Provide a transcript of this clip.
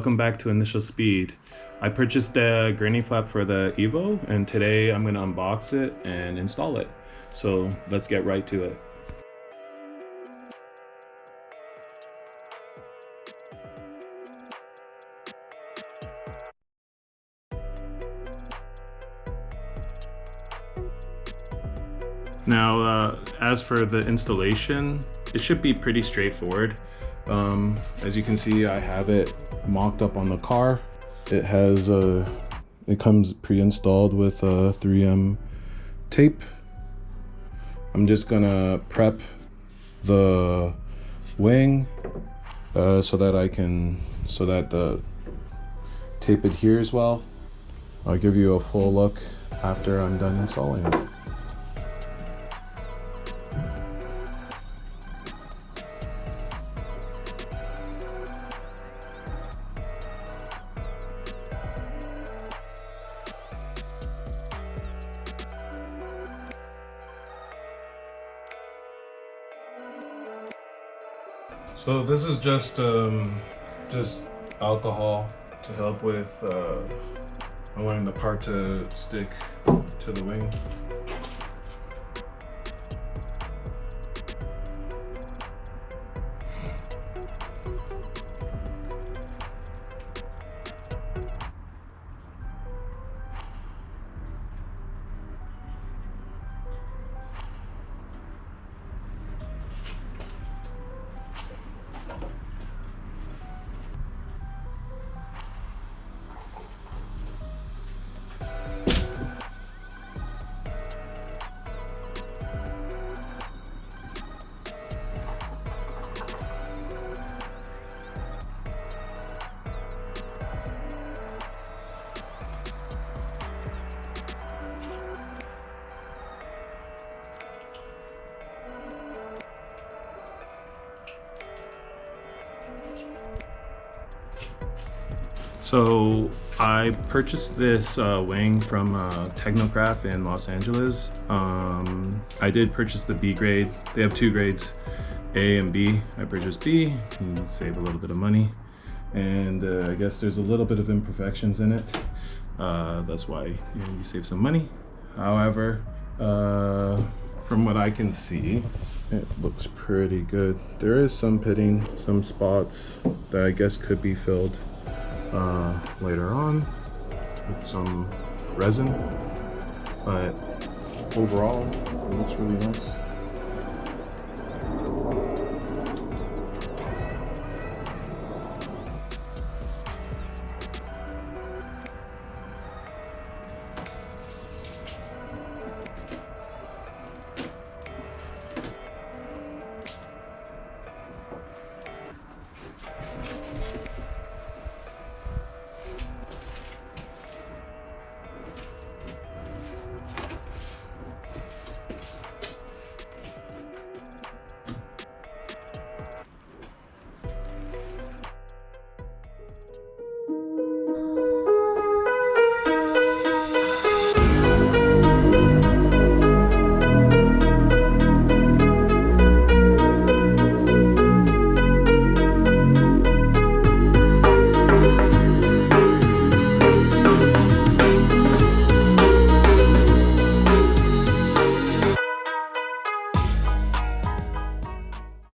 Welcome back to Initial Speed. I purchased a Gurney flap for the Evo, and today I'm going to unbox it and install it. So let's get right to it. Now, as for the installation, it should be pretty straightforward. As you can see, I have it mocked up on the car. It has it comes pre-installed with a 3M tape. I'm just gonna prep the wing so that the tape adheres well. I'll give you a full look after I'm done installing it. So this is just alcohol to help with allowing the part to stick to the wing. So I purchased this wing from Technograph in Los Angeles. I did purchase the B grade. They have two grades, A and B. I purchased B. You can save a little bit of money. And I guess there's a little bit of imperfections in it. That's why you save some money. However, from what I can see, it looks pretty good. There is some pitting, some spots that I guess could be filled later on with some resin, but overall it looks really nice.